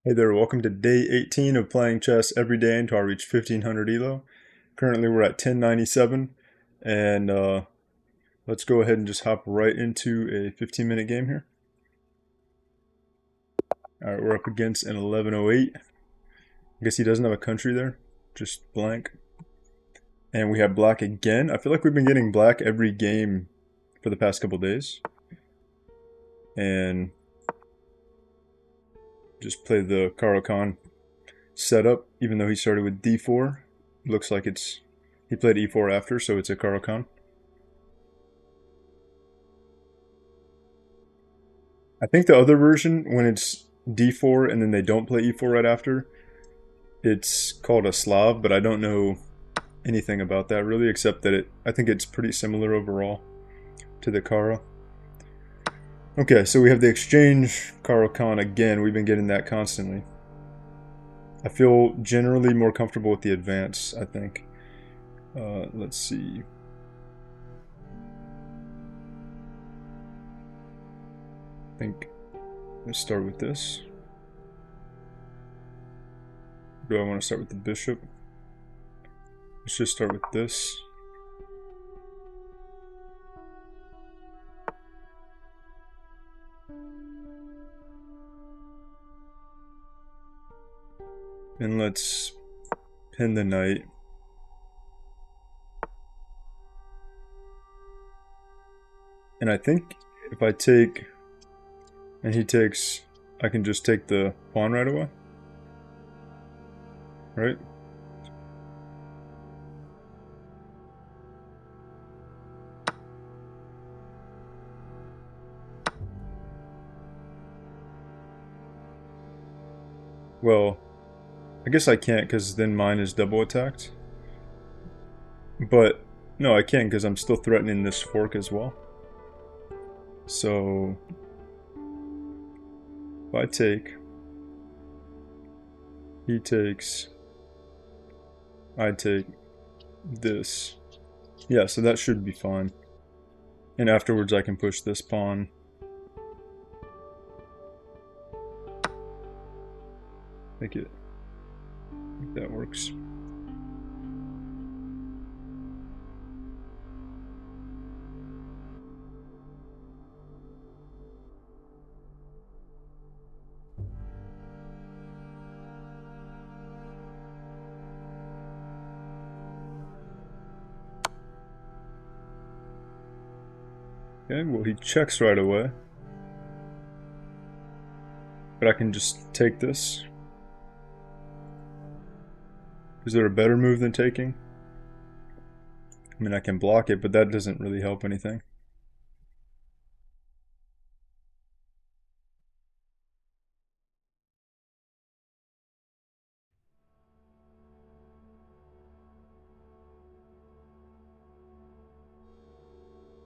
Hey there, welcome to day 18 of playing chess every day until I reach 1500 Elo. Currently we're at 1097, and let's go ahead and just hop right into a 15-minute game here. Alright, we're up against an 1108. I guess he doesn't have a country there, just blank. And we have black again. I feel like we've been getting black every game for the past couple days. And just play the Caro-Kann setup, even though he started with d4. Looks like he played e4 after, so it's a Caro-Kann. I think the other version, when it's d4 and then they don't play e4 right after, it's called a Slav, but I don't know anything about that really, except that I think it's pretty similar overall to the Kara. Okay, so we have the exchange Caro-Kann again. We've been getting that constantly. I feel generally more comfortable with the advance, I think. Let's see. I think let's start with this. Do I want to start with the bishop? Let's just start with this. And let's pin the knight. And I think if I take, and he takes, I can just take the pawn right away. Right? Well, I guess I can't because then mine is double attacked. But, no, I can because I'm still threatening this fork as well. So, if I take, he takes, I take this. Yeah, so that should be fine. And afterwards I can push this pawn. I think that works. Okay, well he checks right away. But I can just take this. Is there a better move than taking? I mean, I can block it, but that doesn't really help anything.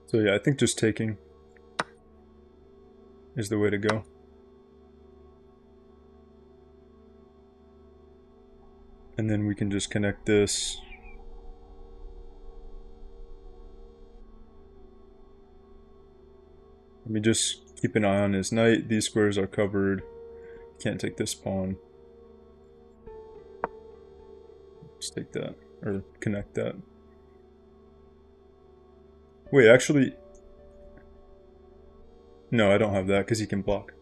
So yeah, I think just taking is the way to go. And then we can just connect this. Let me just keep an eye on his knight. These squares are covered. Can't take this pawn. Just take that, or connect that. Wait, actually, no, I don't have that because he can block.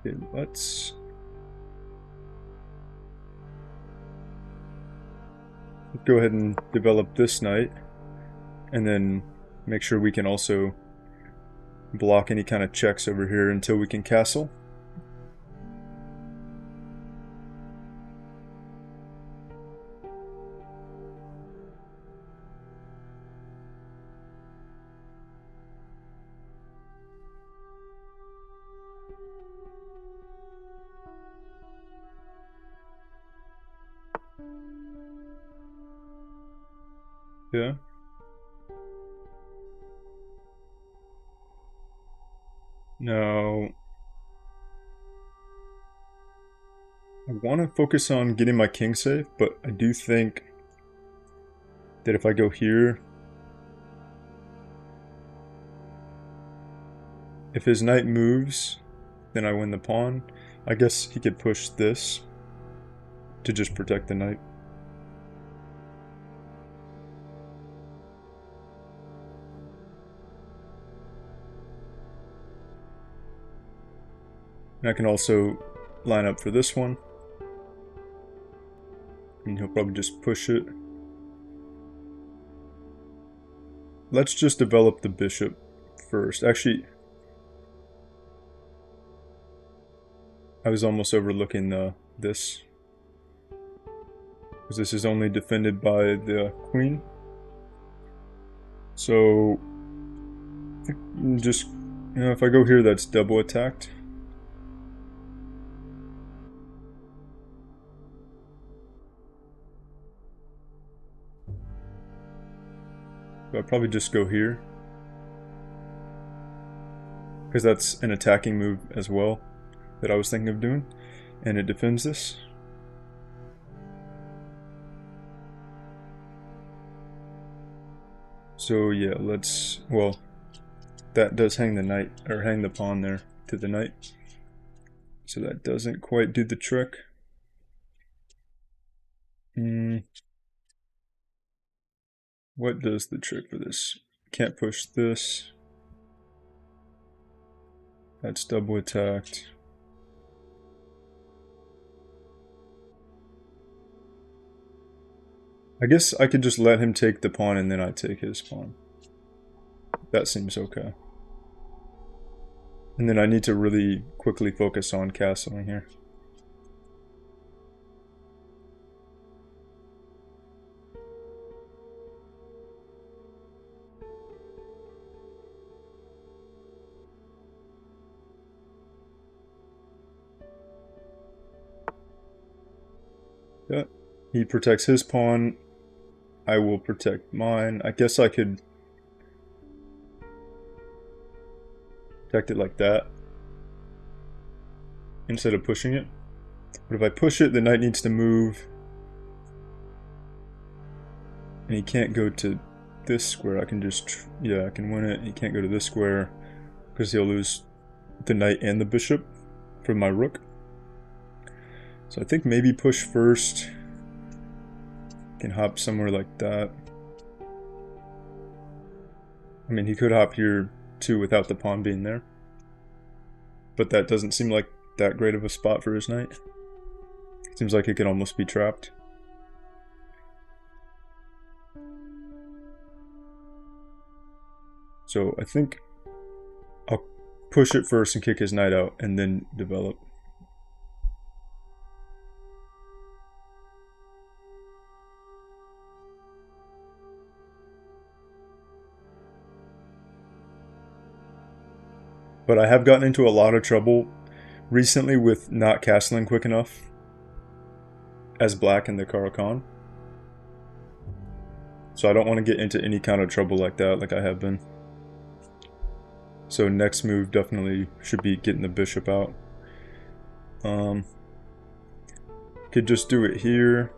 Okay, let's go ahead and develop this knight, and then make sure we can also block any kind of checks over here until we can castle. Yeah. No. I want to focus on getting my king safe, but I do think that if I go here, if his knight moves, then I win the pawn. I guess he could push this to just protect the knight. And I can also line up for this one. And he'll probably just push it. Let's just develop the bishop first. Actually, I was almost overlooking this. Because this is only defended by the queen. So, just, if I go here, that's double attacked. So I'll probably just go here. Because that's an attacking move as well that I was thinking of doing. And it defends this. So yeah, well, that does hang the knight, or hang the pawn there to the knight. So that doesn't quite do the trick. What does the trick for this? Can't push this. That's double attacked. I guess I could just let him take the pawn and then I take his pawn. That seems okay. And then I need to really quickly focus on castling here. Yeah. He protects his pawn. I will protect mine. I guess I could protect it like that instead of pushing it. But if I push it, the knight needs to move. And he can't go to this square. I can just, yeah, I can win it. He can't go to this square because he'll lose the knight and the bishop from my rook. So I think maybe push first. Can hop somewhere like that. I mean, he could hop here too without the pawn being there. But that doesn't seem like that great of a spot for his knight. Seems like it could almost be trapped. So I think I'll push it first and kick his knight out and then develop. But I have gotten into a lot of trouble recently with not castling quick enough as black in the Caro-Kann. So I don't want to get into any kind of trouble like that, like I have been. So next move definitely should be getting the bishop out. Could just do it here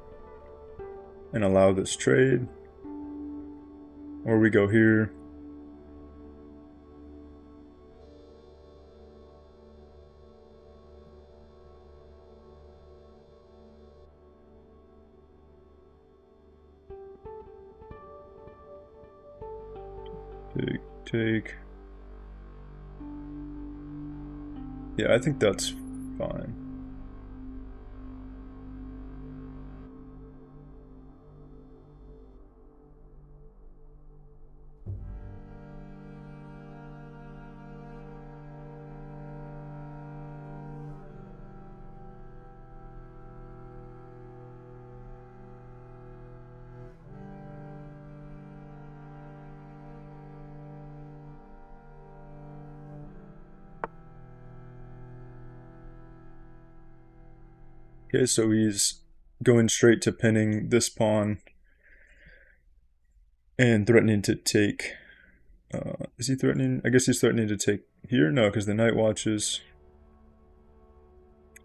and allow this trade. Or we go here. Take. Yeah, I think that's fine. Okay, so he's going straight to pinning this pawn and threatening to take. Is he threatening? I guess he's threatening to take here. No, because the knight watches.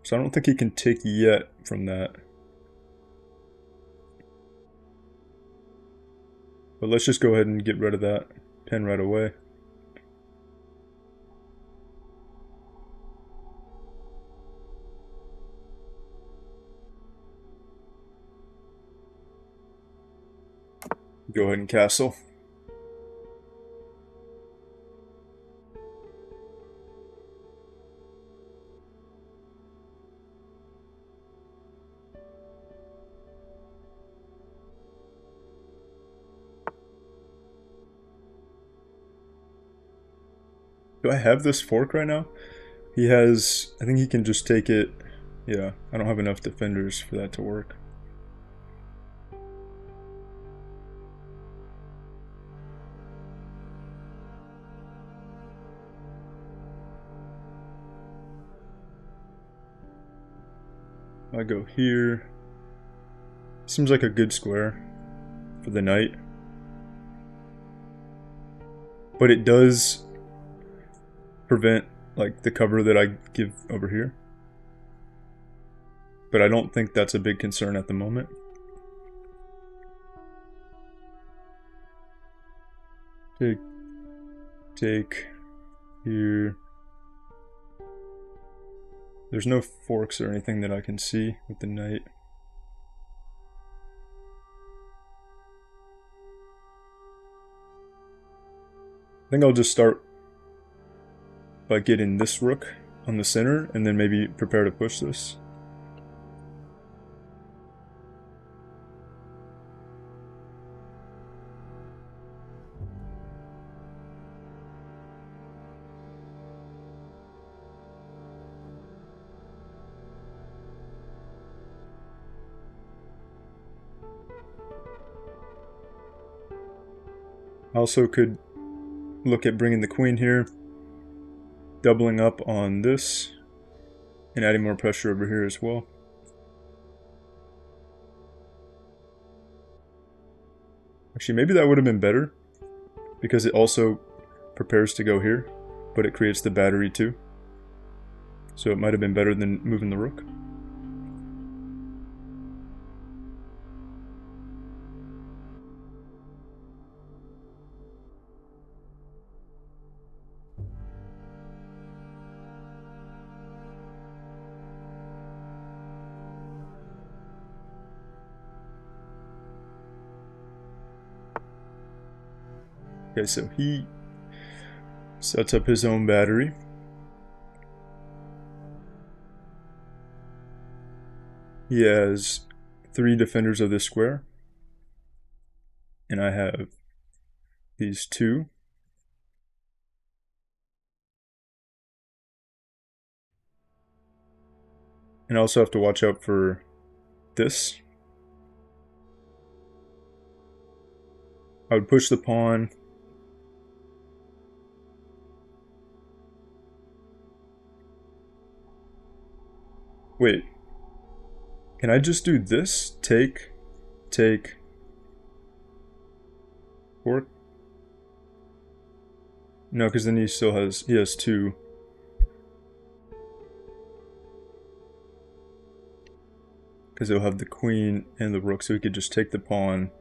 So I don't think he can take yet from that. But let's just go ahead and get rid of that pin right away. Go ahead and castle. Do I have this fork right now? He has... I think he can just take it... Yeah, I don't have enough defenders for that to work. I go here. Seems like a good square for the knight. But it does prevent like the cover that I give over here. But I don't think that's a big concern at the moment. Take here. There's no forks or anything that I can see with the knight. I think I'll just start by getting this rook on the center and then maybe prepare to push this. I also could look at bringing the queen here, doubling up on this, and adding more pressure over here as well. Actually, maybe that would have been better, because it also prepares to go here, but it creates the battery too. So it might have been better than moving the rook. Okay, so he sets up his own battery. He has 3 defenders of this square. And I have these 2. And I also have to watch out for this. I would push the pawn. Wait. Can I just do this? Take, fork? No, because then he has 2. Because he'll have the queen and the rook, so he could just take the pawn.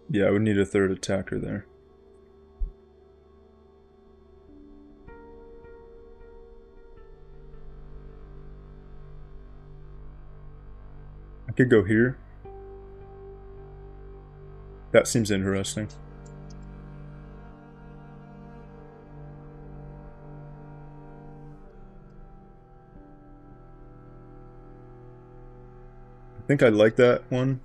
Yeah, I would need a 3rd attacker there. I could go here. That seems interesting. I think I like that one.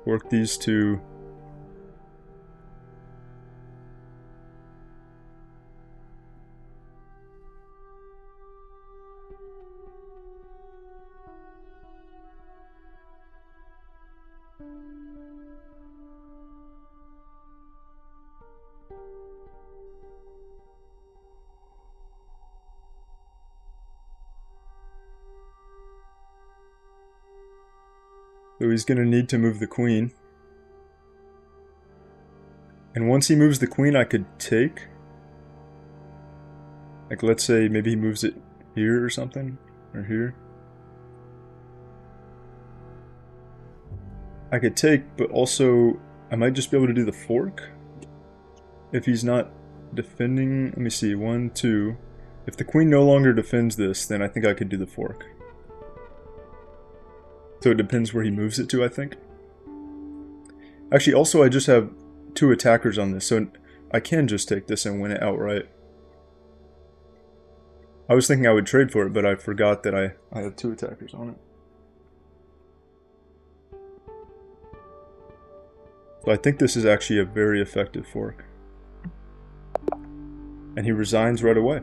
Work these 2. So he's going to need to move the queen. And once he moves the queen, I could take. Like, let's say maybe he moves it here or something, or here. I could take, but also I might just be able to do the fork. If he's not defending, let me see, 1, 2. If the queen no longer defends this, then I think I could do the fork. So it depends where he moves it to, I think. Actually, also I just have 2 attackers on this, so I can just take this and win it outright. I was thinking I would trade for it, but I forgot that I have 2 attackers on it. So I think this is actually a very effective fork. And he resigns right away.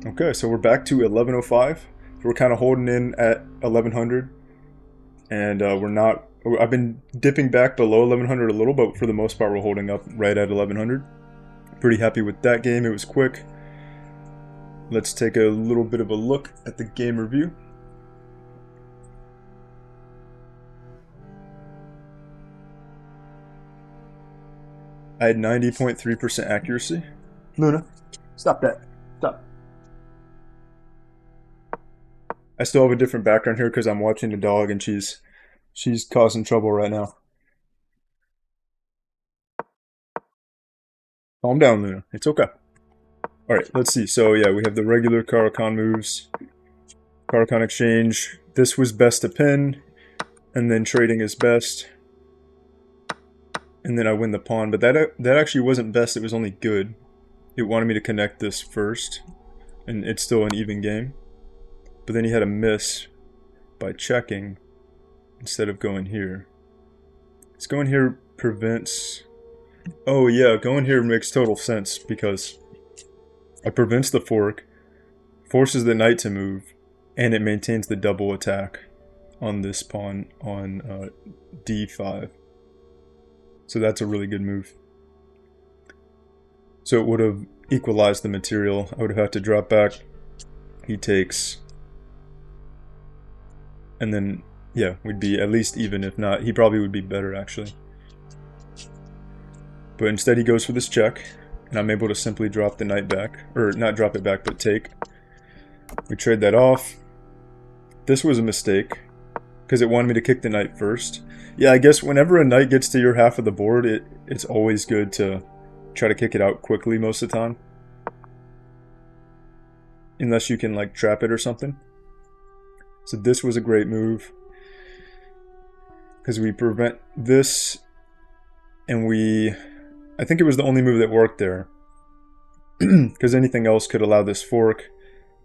Okay, so we're back to 1105. So we're kind of holding in at 1100. And we're not... I've been dipping back below 1100 a little, but for the most part we're holding up right at 1100. Pretty happy with that game. It was quick. Let's take a little bit of a look at the game review. I had 90.3% accuracy. Luna, stop that. Stop. I still have a different background here because I'm watching the dog and she's causing trouble right now. Calm down, Luna. It's okay. Alright, let's see. So yeah, we have the regular Caro-Kann moves. Caro-Kann exchange. This was best to pin. And then trading is best. And then I win the pawn. But that actually wasn't best, it was only good. It wanted me to connect this first. And it's still an even game. But then he had a miss by checking instead of going here. It's going here prevents... Oh yeah, going here makes total sense because it prevents the fork, forces the knight to move, and it maintains the double attack on this pawn on d5. So that's a really good move. So it would have equalized the material. I would have had to drop back. He takes. And then, yeah, we'd be at least even. If not, he probably would be better actually. But instead he goes for this check, and I'm able to simply drop the knight back. Or not drop it back, but take. We trade that off. This was a mistake, because it wanted me to kick the knight first. Yeah, I guess whenever a knight gets to your half of the board, it's always good to try to kick it out quickly most of the time. Unless you can, like, trap it or something. So this was a great move. Because we prevent this, and we... I think it was the only move that worked there. Because anything else could allow this fork.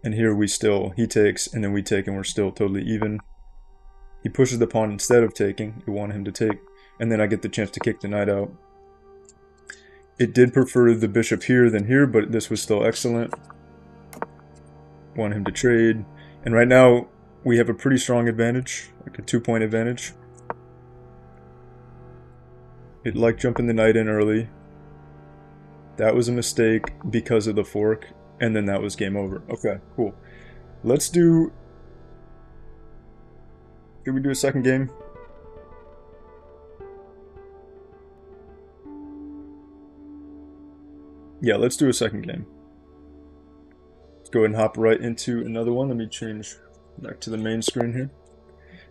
And here he takes, and then we take, and we're still totally even. He pushes the pawn instead of taking. We want him to take. And then I get the chance to kick the knight out. It did prefer the bishop here than here, but this was still excellent. Want him to trade. And right now, we have a pretty strong advantage. Like a 2-point advantage. It liked jumping the knight in early. That was a mistake because of the fork. And then that was game over. Okay, cool. Let's do... Can we do a second game? Yeah, let's do a second game. Let's go ahead and hop right into another one. Let me change back to the main screen here.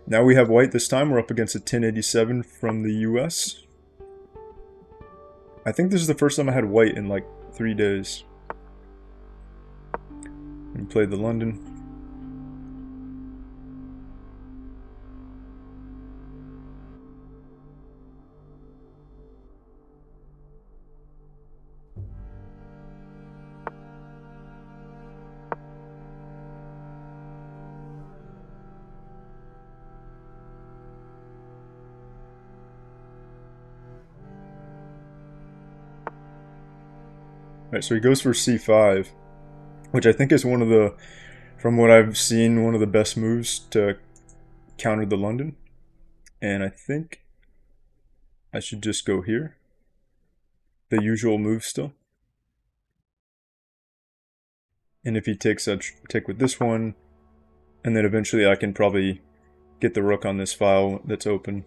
Now we have white this time. We're up against a 1087 from the US. I think this is the first time I had white in like 3 days. And play the London. Alright, so he goes for c5, which I think is one of the, from what I've seen, one of the best moves to counter the London. And I think I should just go here. The usual move still. And if he takes, I'd take with this one. And then eventually I can probably get the rook on this file that's open.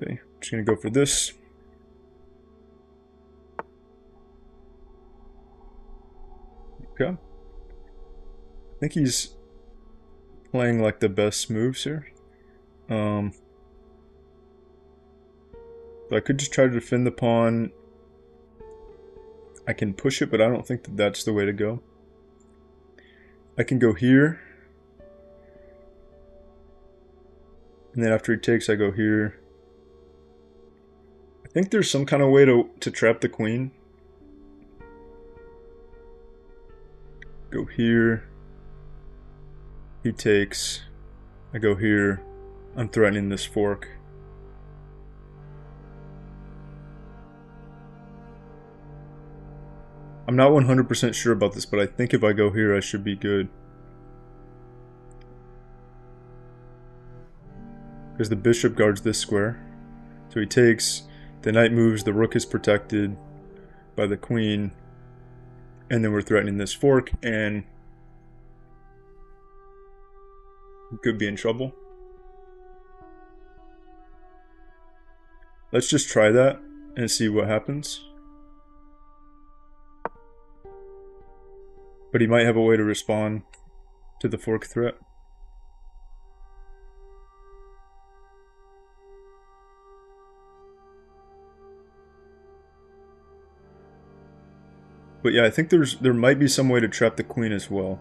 Okay, just gonna go for this. Okay. I think he's playing like the best moves here. So I could just try to defend the pawn. I can push it, but I don't think that that's the way to go. I can go here. And then after he takes, I go here. I think there's some kind of way to trap the queen. Go here. He takes. I go here. I'm threatening this fork. I'm not 100% sure about this, but I think if I go here, I should be good. Because the bishop guards this square. So he takes, the knight moves, the rook is protected by the queen. And then we're threatening this fork, and we could be in trouble. Let's just try that and see what happens. But he might have a way to respond to the fork threat. But yeah, I think there might be some way to trap the queen as well.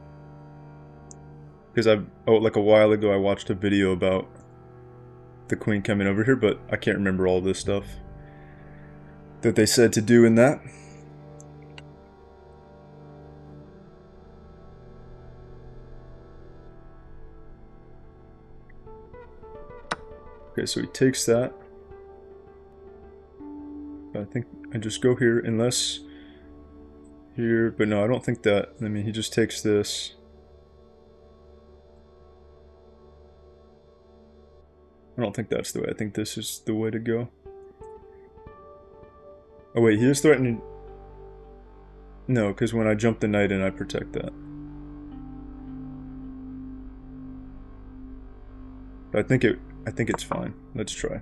Because like a while ago I watched a video about the queen coming over here, but I can't remember all this stuff that they said to do in that. Okay, so he takes that. I think I just go here, unless here, but no, I don't think that. I mean, he just takes this. I don't think that's the way. I think this is the way to go. Oh wait, he is threatening. No, because when I jump the knight in, I protect that. But I think it's fine. Let's try.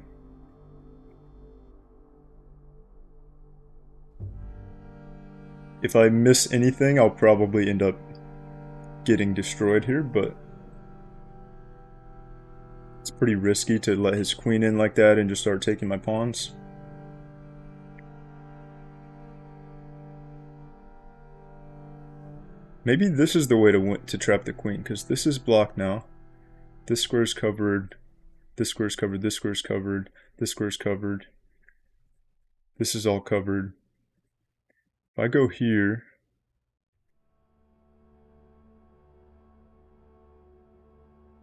If I miss anything, I'll probably end up getting destroyed here, but it's pretty risky to let his queen in like that and just start taking my pawns. Maybe this is the way to trap the queen, because this is blocked now. This square's covered. This square's covered. This square's covered. This square's covered. This is all covered. If I go here,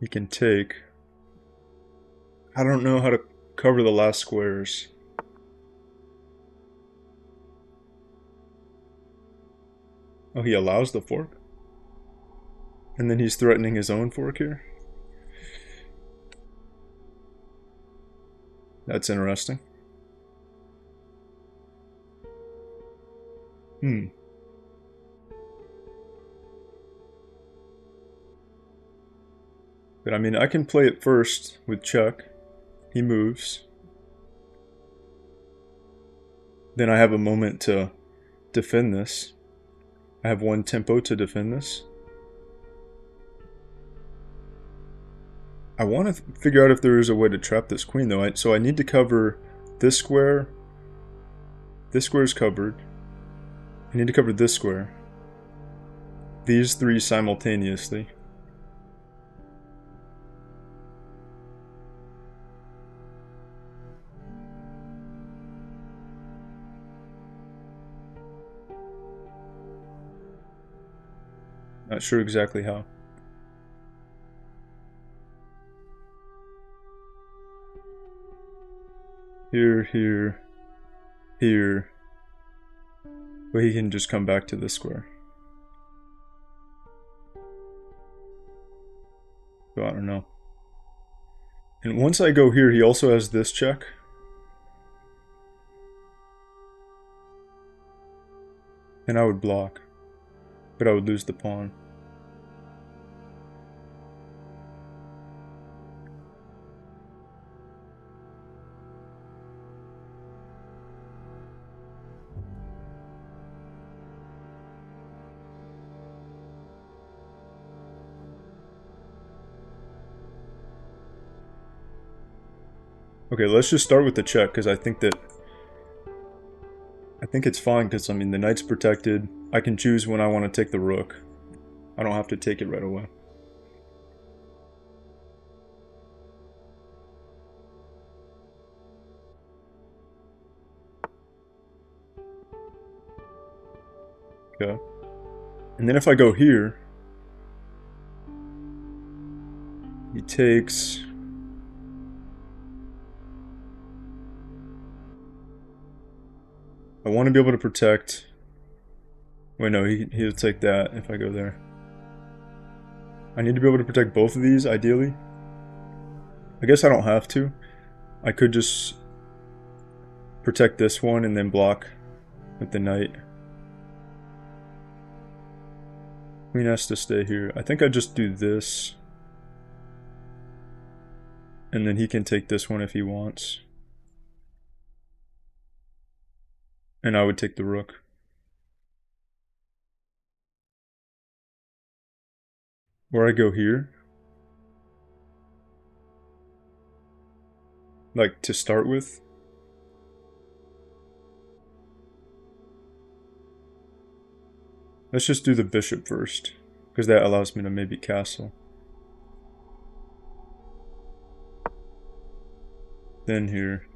he can take. I don't know how to cover the last squares. Oh, he allows the fork? And then he's threatening his own fork here? That's interesting. But I mean, I can play it first with check. He moves. Then I have a moment to defend this. I have one tempo to defend this. I want to figure out if there is a way to trap this queen though. So I need to cover this square. This square is covered. I need to cover this square. These three simultaneously. Not sure exactly how. Here, here, here. But he can just come back to this square. So I don't know. And once I go here, he also has this check. And I would block. But I would lose the pawn. Okay, let's just start with the check, because I think it's fine, because, I mean, the knight's protected. I can choose when I want to take the rook. I don't have to take it right away. Okay. And then if I go here, he takes... I want to be able to protect... Wait, no, he'll take that if I go there. I need to be able to protect both of these, ideally. I guess I don't have to. I could just protect this one and then block with the knight. Queen has to stay here. I think I just do this. And then he can take this one if he wants. And I would take the rook. Or I go here. Like, to start with. Let's just do the bishop first. Because that allows me to maybe castle. Then here.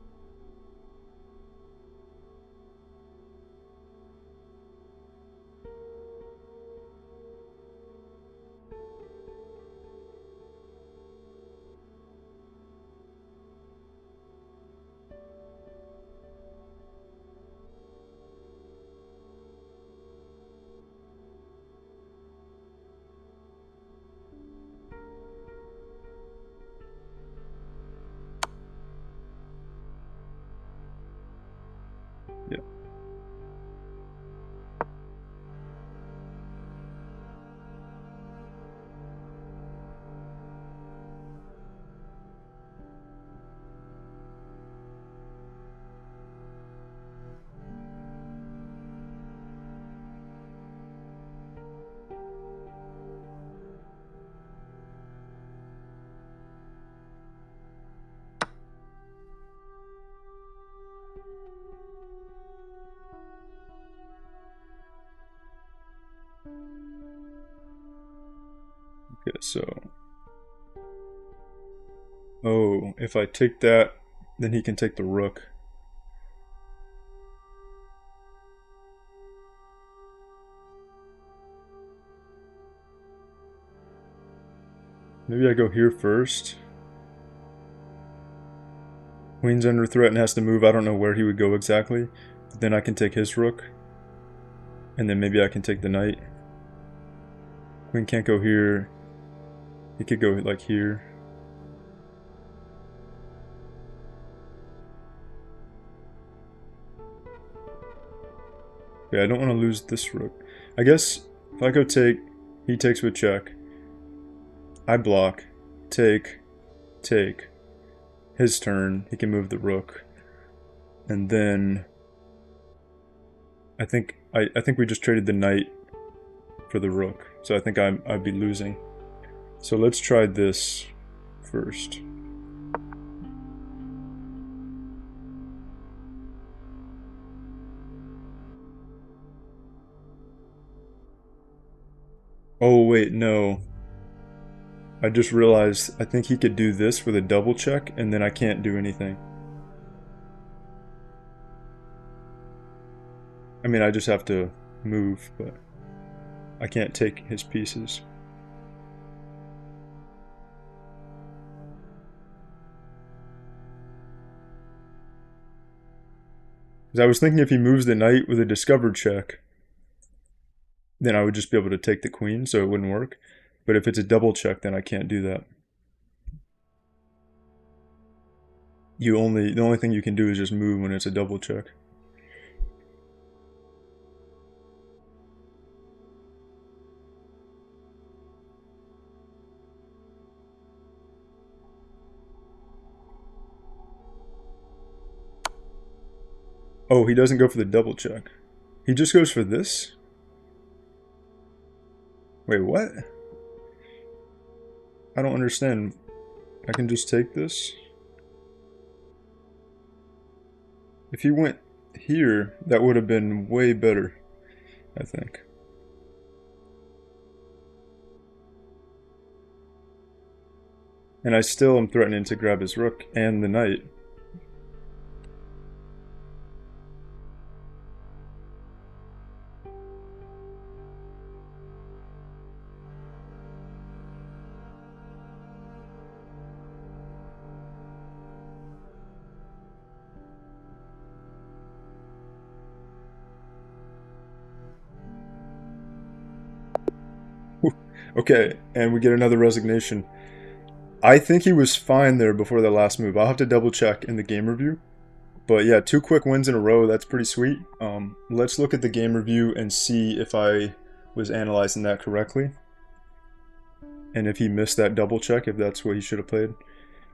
Yeah. Okay, so... Oh, if I take that, then he can take the rook. Maybe I go here first. Queen's under threat and has to move. I don't know where he would go exactly. But then I can take his rook. And then maybe I can take the knight. Queen can't go here. He could go like here. Yeah, I don't want to lose this rook. I guess if I go take, he takes with check. I block. Take. Take. His turn. He can move the rook. And then I think we just traded the knight for the rook. So I think I'd be losing. So let's try this first. Oh wait, no. I just realized I think he could do this with a double check and then I can't do anything. I mean, I just have to move, but I can't take his pieces. Because I was thinking if he moves the knight with a discovered check, then I would just be able to take the queen, so it wouldn't work. But if it's a double check, then I can't do that. The only thing you can do is just move when it's a double check. Oh, he doesn't go for the double check. He just goes for this? Wait, what? I don't understand. I can just take this? If he went here, that would have been way better, I think. And I still am threatening to grab his rook and the knight. Okay, and we get another resignation. I think he was fine there before the last move. I'll have to double check in the game review. But yeah, 2 quick wins in a row, that's pretty sweet. Let's look at the game review and see if I was analyzing that correctly. And if he missed that double check, if that's what he should have played.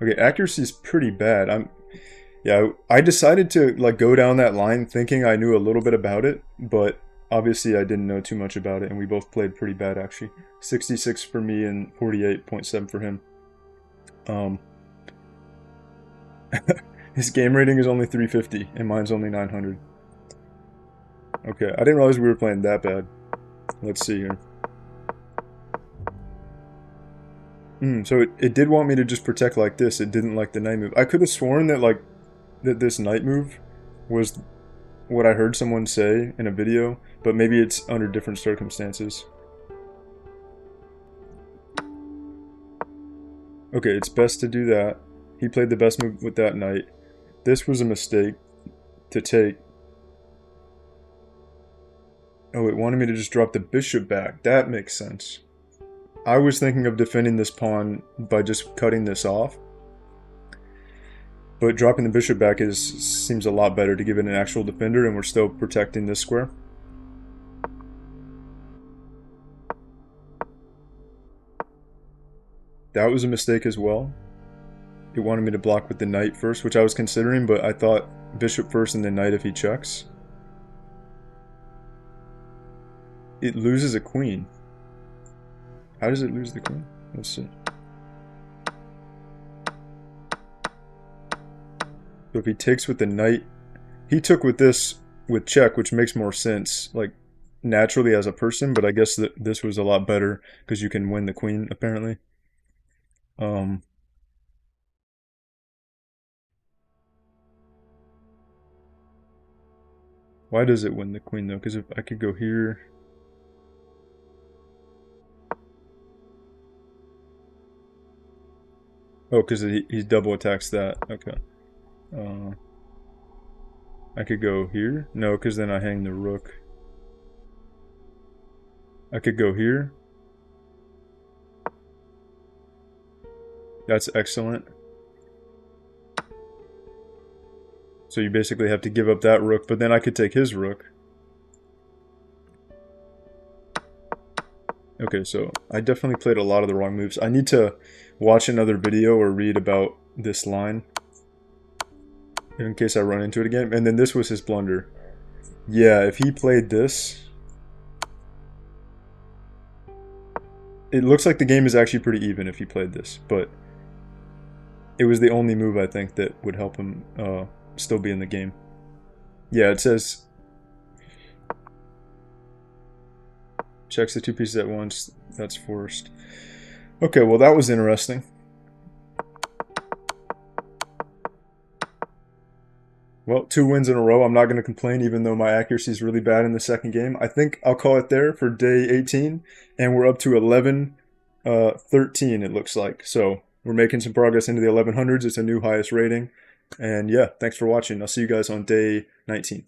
Okay, accuracy is pretty bad. Yeah, I decided to like go down that line thinking I knew a little bit about it, but obviously I didn't know too much about it, and we both played pretty bad actually. 66 for me and 48.7 for him. His game rating is only 350, and mine's only 900. Okay, I didn't realize we were playing that bad. Let's see here. So it did want me to just protect like this. It didn't like the knight move. I could have sworn that like that this knight move was what I heard someone say in a video, but maybe it's under different circumstances. Okay, it's best to do that. He played the best move with that knight. This was a mistake to take. Oh, it wanted me to just drop the bishop back. That makes sense. I was thinking of defending this pawn by just cutting this off. But dropping the bishop back seems a lot better to give it an actual defender, and we're still protecting this square. That was a mistake as well. It wanted me to block with the knight first, which I was considering, but I thought bishop first and then knight if he checks. It loses a queen. How does it lose the queen? Let's see. So if he takes with the knight, he took with this with check, which makes more sense, like naturally as a person, but I guess that this was a lot better because you can win the queen apparently. Why does it win the queen though? Because if I could go here. Oh, because he double attacks that. Okay. I could go here. No, because then I hang the rook. I could go here. That's excellent. So you basically have to give up that rook, but then I could take his rook. Okay, so I definitely played a lot of the wrong moves. I need to watch another video or read about this line in case I run into it again. And then this was his blunder. Yeah, if he played this, it looks like the game is actually pretty even if he played this, but it was the only move I think that would help him still be in the game. Yeah, it says checks the 2 pieces at once. That's forced. Okay, well that was interesting. Well, 2 wins in a row. I'm not going to complain even though my accuracy is really bad in the second game. I think I'll call it there for day 18. And we're up to 11-13 it looks like. So we're making some progress into the 1100s. It's a new highest rating. And yeah, thanks for watching. I'll see you guys on day 19.